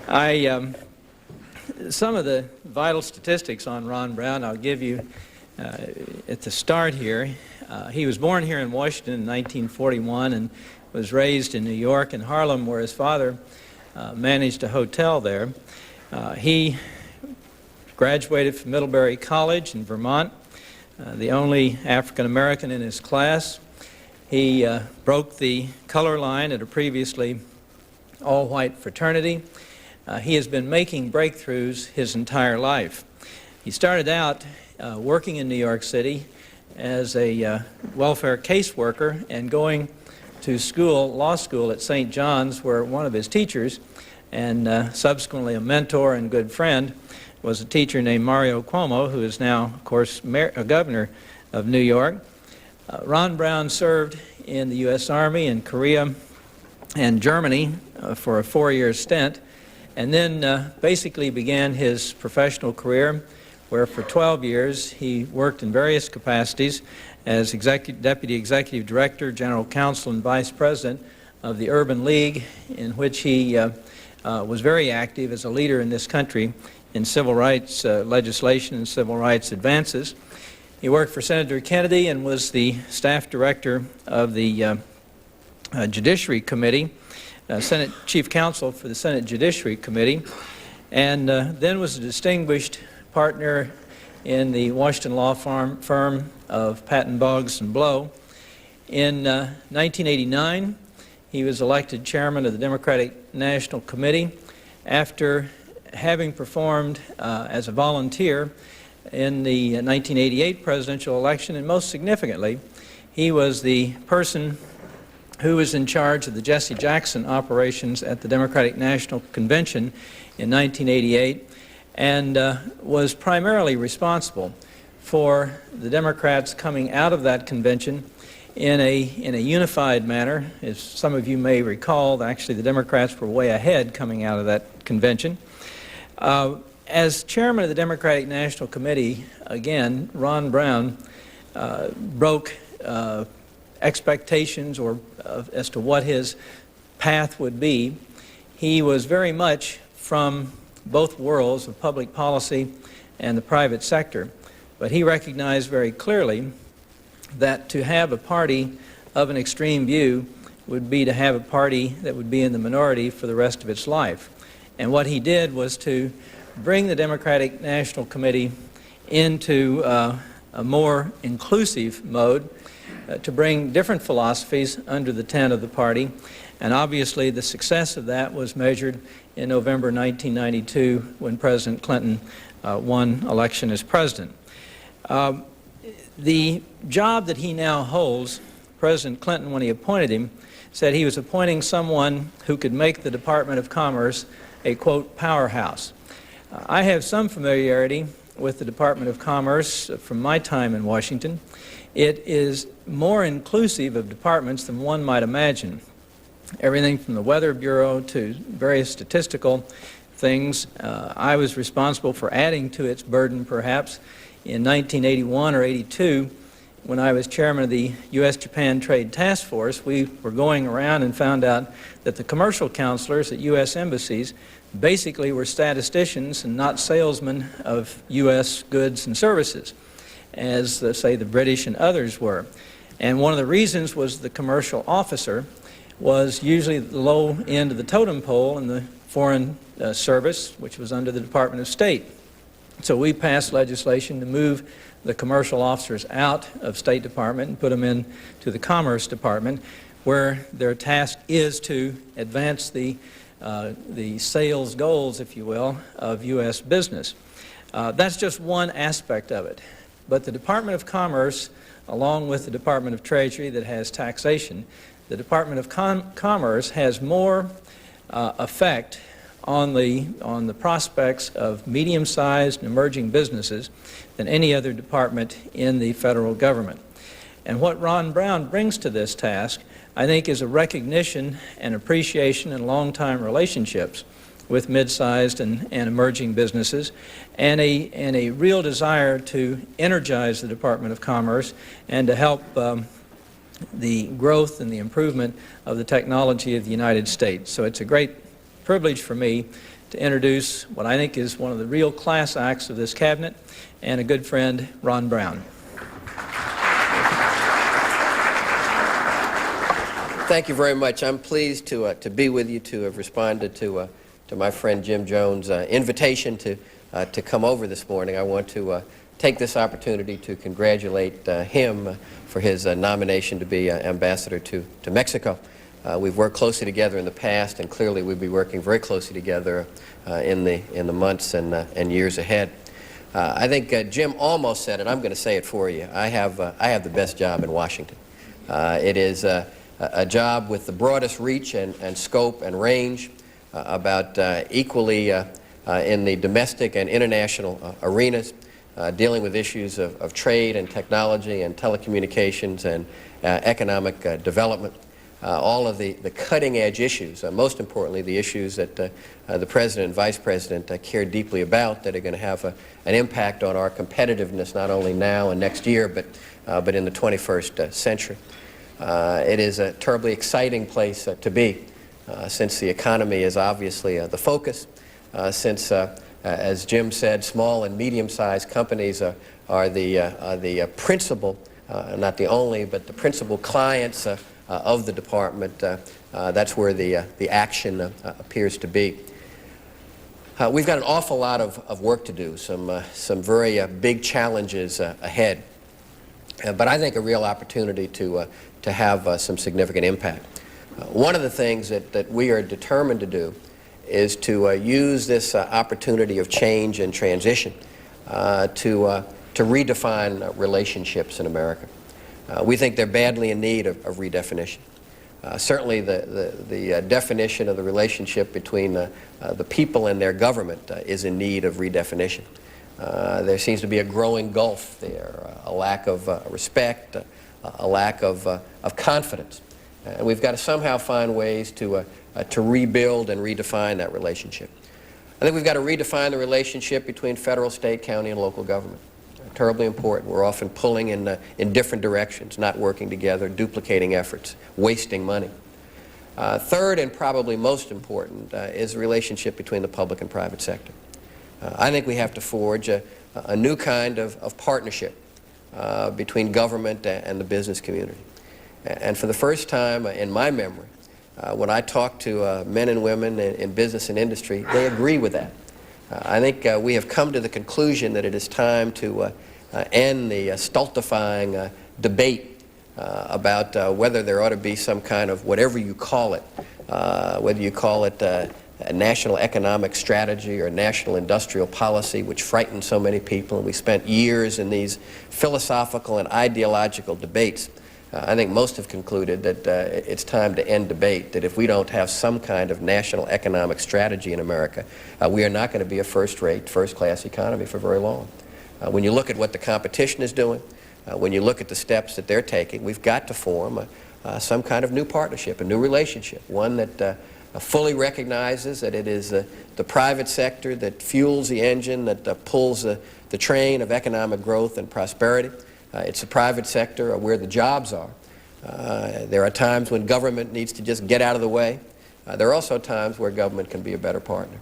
Some of the vital statistics on Ron Brown I'll give you at the start here. He was born here in Washington in 1941 and was raised in New York and Harlem, where his father managed a hotel there. He graduated from Middlebury College in Vermont, the only African American in his class. He broke the color line at a previously all-white fraternity. He has been making breakthroughs his entire life. He started out working in New York City as a welfare caseworker and going to school, law school at St. John's, where one of his teachers, and subsequently a mentor and good friend, was a teacher named Mario Cuomo, who is now, of course, governor of New York. Ron Brown served in the U.S. Army in Korea and Germany for a 4-year stint, and then basically began his professional career, where for 12 years he worked in various capacities as Deputy Executive Director, General Counsel, and Vice President of the Urban League, in which he was very active as a leader in this country in civil rights legislation and civil rights advances. He worked for Senator Kennedy and was the staff director of the Judiciary Committee, Senate Chief Counsel for the Senate Judiciary Committee, and then was a distinguished partner in the Washington law firm of Patton Boggs and Blow. In 1989, he was elected chairman of the Democratic National Committee after having performed as a volunteer in the 1988 presidential election, and most significantly, he was the person who was in charge of the Jesse Jackson operations at the Democratic National Convention in 1988, and was primarily responsible for the Democrats coming out of that convention in a unified manner. As some of you may recall, actually the Democrats were way ahead coming out of that convention. As chairman of the Democratic National Committee, again, Ron Brown broke expectations as to what his path would be. He was very much from both worlds of public policy and the private sector, but he recognized very clearly that to have a party of an extreme view would be to have a party that would be in the minority for the rest of its life. And what he did was to bring the Democratic National Committee into a more inclusive mode, to bring different philosophies under the tent of the party, and obviously the success of that was measured in November 1992 when President Clinton won election as president. The job that he now holds, President Clinton, when he appointed him, said he was appointing someone who could make the Department of Commerce a, quote, powerhouse. I have some familiarity with the Department of Commerce from my time in Washington. It is more inclusive of departments than one might imagine. Everything from the Weather Bureau to various statistical things. I was responsible for adding to its burden, perhaps, in 1981 or 82, when I was chairman of the U.S.-Japan Trade Task Force. We were going around and found out that the commercial counselors at U.S. embassies basically were statisticians and not salesmen of U.S. goods and services, as, say, the British and others were. And one of the reasons was the commercial officer was usually the low end of the totem pole in the Foreign Service, which was under the Department of State. So we passed legislation to move the commercial officers out of State Department and put them into the Commerce Department, where their task is to advance the sales goals, if you will, of U.S. business. That's just one aspect of it. But the Department of Commerce, along with the Department of Treasury that has taxation, the Department of Commerce has more effect on the prospects of medium-sized and emerging businesses than any other department in the federal government. And what Ron Brown brings to this task, I think, is a recognition and appreciation and long-time relationships with mid-sized and emerging businesses, and a real desire to energize the Department of Commerce and to help the growth and the improvement of the technology of the United States. So it's a great privilege for me to introduce what I think is one of the real class acts of this cabinet, and a good friend, Ron Brown. Thank you very much. I'm pleased to be with you, to have responded to my friend Jim Jones' invitation to come over this morning. I want to take this opportunity to congratulate him for his nomination to be ambassador to Mexico. We've worked closely together in the past, and clearly we'll be working very closely together in the months and years ahead. I think Jim almost said it. I'm going to say it for you. I have the best job in Washington. It is a job with the broadest reach and scope and range, about equally in the domestic and international arenas, dealing with issues of trade and technology and telecommunications and economic development. All of the cutting-edge issues, most importantly the issues that the President and Vice President care deeply about, that are going to have an impact on our competitiveness not only now and next year, but in the 21st century. It is a terribly exciting place to be, since the economy is obviously the focus, since, as Jim said, small and medium-sized companies are the principal, not the only, but the principal clients of the department. That's where the action appears to be. We've got an awful lot of work to do, some very big challenges ahead, but I think a real opportunity to have some significant impact. One of the things that we are determined to do is to use this opportunity of change and transition to redefine relationships in America. We think they're badly in need of redefinition. Certainly the definition of the relationship between the people and their government is in need of redefinition. There seems to be a growing gulf there, a lack of respect, a lack of confidence. And we've got to somehow find ways to rebuild and redefine that relationship. I think we've got to redefine the relationship between federal, state, county, and local government. Terribly important. We're often pulling in different directions, not working together, duplicating efforts, wasting money. Third, and probably most important, is the relationship between the public and private sector. I think we have to forge a new kind of partnership between government and the business community. And for the first time in my memory, when I talk to men and women in business and industry, they agree with that. I think we have come to the conclusion that it is time to end the stultifying debate about whether there ought to be some kind of, whatever you call it, whether you call it a national economic strategy or national industrial policy, which frightens so many people, and we spent years in these philosophical and ideological debates. I think most have concluded that it's time to end debate, that if we don't have some kind of national economic strategy in America, we are not going to be a first-rate, first-class economy for very long. When you look at what the competition is doing, when you look at the steps that they're taking, we've got to form some kind of new partnership, a new relationship, one that fully recognizes that it is the private sector that fuels the engine, that pulls the train of economic growth and prosperity. It's the private sector where the jobs are. There are times when government needs to just get out of the way. There are also times where government can be a better partner.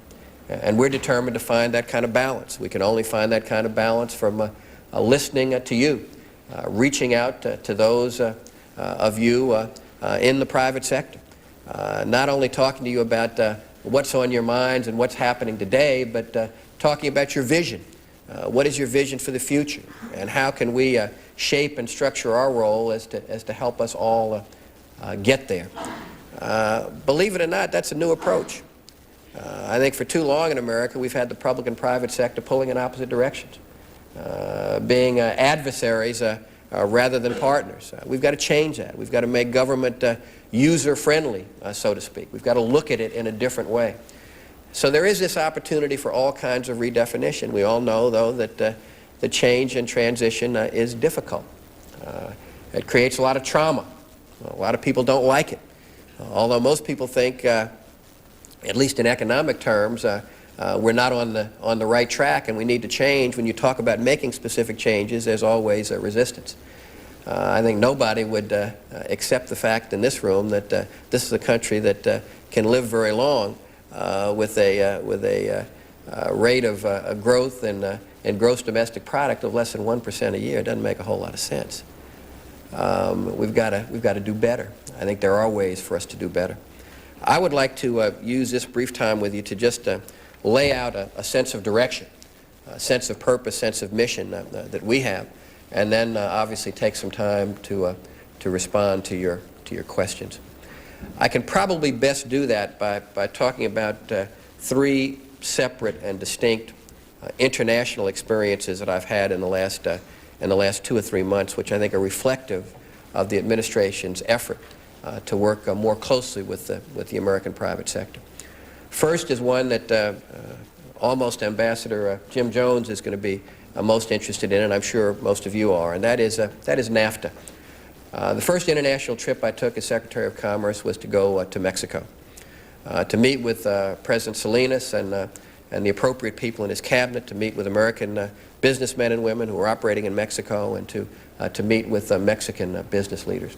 And we're determined to find that kind of balance. We can only find that kind of balance from listening to you, reaching out to those of you in the private sector. Not only talking to you about what's on your minds and what's happening today, but talking about your vision. What is your vision for the future? And how can we shape and structure our role as to help us all get there? Believe it or not, that's a new approach. I think for too long in America we've had the public and private sector pulling in opposite directions, being adversaries rather than partners. We've got to change that. We've got to make government user-friendly, so to speak. We've got to look at it in a different way. So there is this opportunity for all kinds of redefinition. We all know, though, that the change and transition is difficult. It creates a lot of trauma. A lot of people don't like it. Although most people think, at least in economic terms, we're not on the right track and we need to change. When you talk about making specific changes, there's always a resistance. I think nobody would accept the fact in this room that this is a country that can live very long with a rate of growth in gross domestic product of less than 1% a year doesn't make a whole lot of sense. We've got to do better. I think there are ways for us to do better. I would like to use this brief time with you to just lay out a sense of direction, a sense of purpose, sense of mission that we have, and then obviously take some time to respond to your questions. I can probably best do that by talking about three separate and distinct international experiences that I've had in the last 2 or 3 months, which I think are reflective of the administration's effort to work more closely with the American private sector. First is one that almost Ambassador Jim Jones is going to be most interested in, and I'm sure most of you are, and that is NAFTA. The first international trip I took as Secretary of Commerce was to go to Mexico, to meet with President Salinas and the appropriate people in his cabinet, to meet with American businessmen and women who are operating in Mexico, and to meet with Mexican business leaders.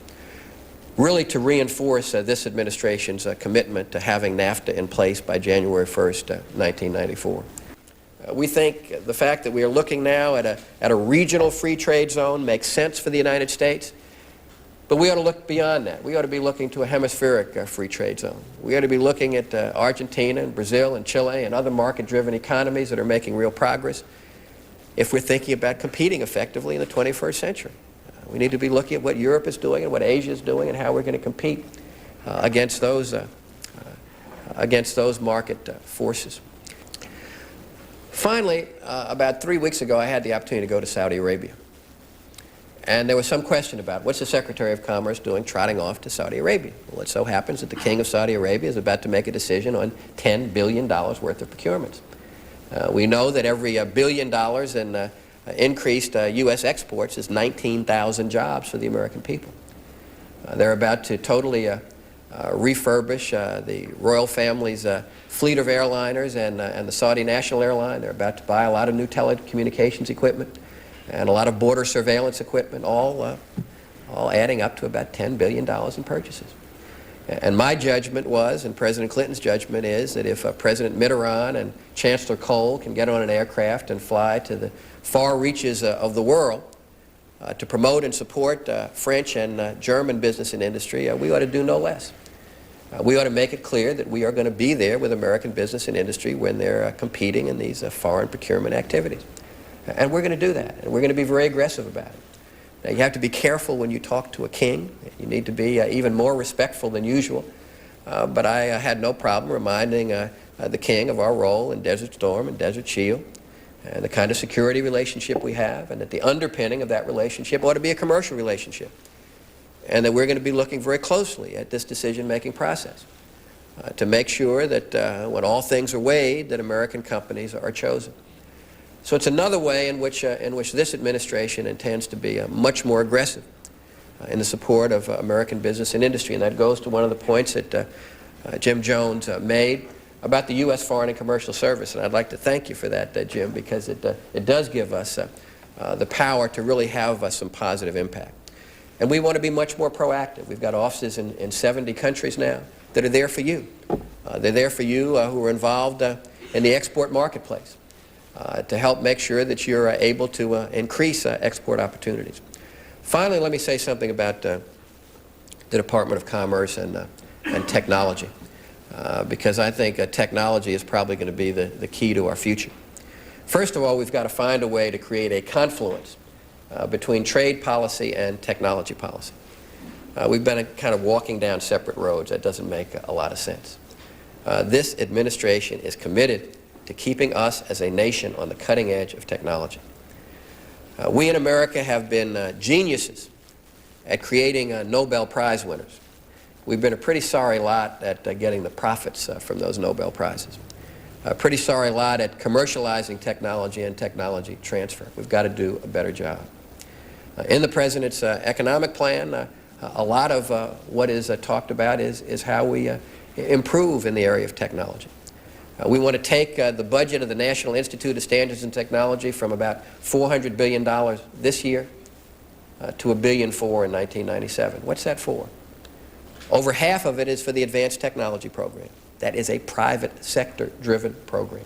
Really to reinforce this administration's commitment to having NAFTA in place by January 1st, 1994. We think the fact that we are looking now at a regional free trade zone makes sense for the United States, but we ought to look beyond that. We ought to be looking to a hemispheric free trade zone. We ought to be looking at Argentina and Brazil and Chile and other market-driven economies that are making real progress if we're thinking about competing effectively in the 21st century. We need to be looking at what Europe is doing and what Asia is doing and how we're going to compete against those market forces. Finally, about 3 weeks ago, I had the opportunity to go to Saudi Arabia. And there was some question about what's the Secretary of Commerce doing trotting off to Saudi Arabia? Well, it so happens that the King of Saudi Arabia is about to make a decision on $10 billion worth of procurements. We know that every $1 billion in increased U.S. exports is 19,000 jobs for the American people. They're about to totally refurbish the royal family's fleet of airliners and the Saudi National Airline. They're about to buy a lot of new telecommunications equipment and a lot of border surveillance equipment, all adding up to about $10 billion in purchases. And my judgment was, and President Clinton's judgment is, that if President Mitterrand and Chancellor Kohl can get on an aircraft and fly to the far reaches of the world to promote and support French and German business and industry, we ought to do no less. We ought to make it clear that we are going to be there with American business and industry when they're competing in these foreign procurement activities. And we're going to do that, and we're going to be very aggressive about it. Now, you have to be careful when you talk to a king. You need to be even more respectful than usual. But I had no problem reminding the king of our role in Desert Storm and Desert Shield, and the kind of security relationship we have, and that the underpinning of that relationship ought to be a commercial relationship, and that we're going to be looking very closely at this decision-making process to make sure that when all things are weighed, that American companies are chosen. So it's another way in which this administration intends to be much more aggressive in the support of American business and industry, and that goes to one of the points that Jim Jones made about the U.S. Foreign and Commercial Service, and I'd like to thank you for that, Jim, because it does give us the power to really have some positive impact. And we want to be much more proactive. We've got offices in 70 countries now that are there for you. They're there for you who are involved in the export marketplace to help make sure that you're able to increase export opportunities. Finally, let me say something about the Department of Commerce and technology. Because I think technology is probably going to be the key to our future. First of all, we've got to find a way to create a confluence between trade policy and technology policy. We've been kind of walking down separate roads. That doesn't make a lot of sense. This administration is committed to keeping us as a nation on the cutting edge of technology. We in America have been geniuses at creating Nobel Prize winners. We've been a pretty sorry lot at getting the profits from those Nobel Prizes. A pretty sorry lot at commercializing technology and technology transfer. We've got to do a better job. In the President's economic plan, a lot of what is talked about is how we improve in the area of technology. We want to take the budget of the National Institute of Standards and Technology from about $400 billion this year to $1.4 billion in 1997. What's that for? Over half of it is for the Advanced Technology Program. That is a private sector-driven program.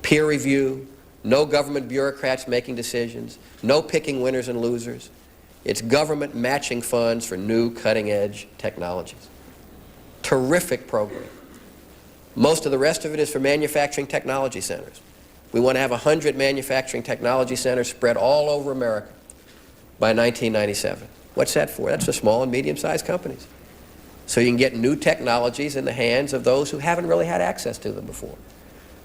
Peer review, no government bureaucrats making decisions, no picking winners and losers. It's government matching funds for new cutting-edge technologies. Terrific program. Most of the rest of it is for manufacturing technology centers. We want to have 100 manufacturing technology centers spread all over America by 1997. What's that for? That's for small and medium-sized companies. So you can get new technologies in the hands of those who haven't really had access to them before.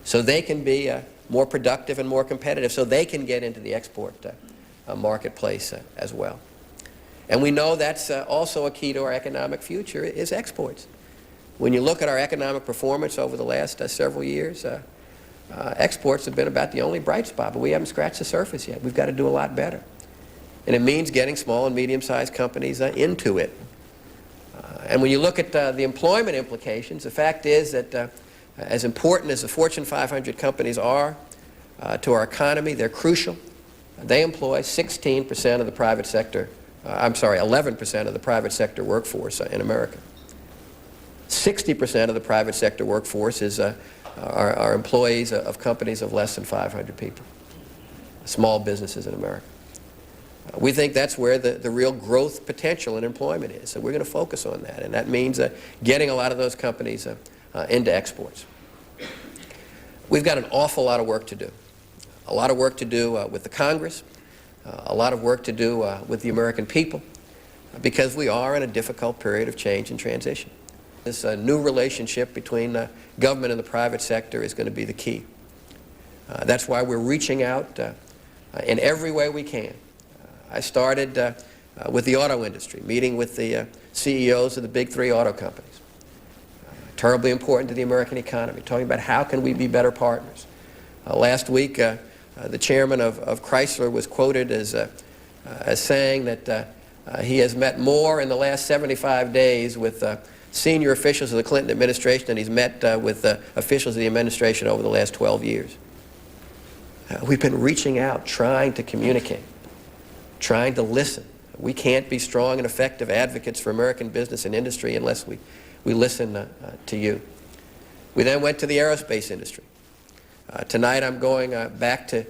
So they can be more productive and more competitive, so they can get into the export marketplace as well. And we know that's also a key to our economic future is exports. When you look at our economic performance over the last several years, exports have been about the only bright spot, but we haven't scratched the surface yet. We've got to do a lot better. And it means getting small and medium-sized companies into it. And when you look at the employment implications, the fact is that as important as the Fortune 500 companies are to our economy, they're crucial. They employ 16% of the private sector, 11% of the private sector workforce in America. 60% of the private sector workforce are employees of companies of less than 500 people, small businesses in America. We think that's where the real growth potential in employment is, so we're going to focus on that, and that means getting a lot of those companies into exports. We've got an awful lot of work to do. A lot of work to do with the Congress, a lot of work to do with the American people, because we are in a difficult period of change and transition. This new relationship between government and the private sector is going to be the key. That's why we're reaching out in every way we can. I started with the auto industry, meeting with the CEOs of the big three auto companies. Terribly important to the American economy, talking about how can we be better partners. Last week, the chairman of Chrysler was quoted as saying that he has met more in the last 75 days with senior officials of the Clinton administration than he's met with officials of the administration over the last 12 years. We've been reaching out, trying to communicate, trying to listen. We can't be strong and effective advocates for American business and industry unless we listen to you. We then went to the aerospace industry. Tonight I'm going back to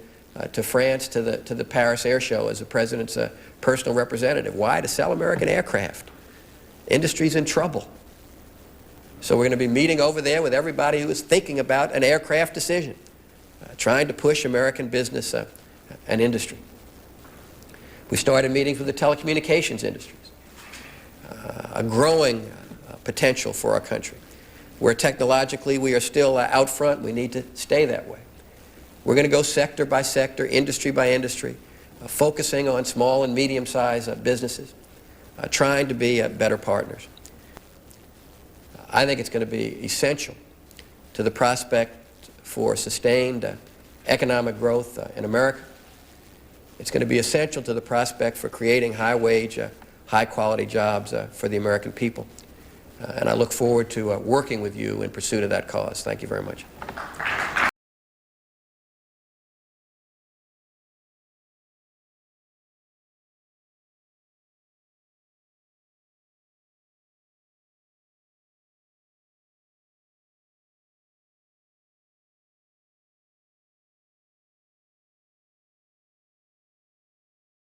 France to the Paris Air Show as the President's personal representative. Why? To sell American aircraft. Industry's in trouble. So we're going to be meeting over there with everybody who is thinking about an aircraft decision, trying to push American business and industry. We started meetings with the telecommunications industries, a growing potential for our country. Where technologically we are still out front, we need to stay that way. We're going to go sector by sector, industry by industry, focusing on small and medium-sized businesses, trying to be better partners. I think it's going to be essential to the prospect for sustained economic growth in America. It's going to be essential to the prospect for creating high-wage, high-quality jobs for the American people. And I look forward to working with you in pursuit of that cause. Thank you very much.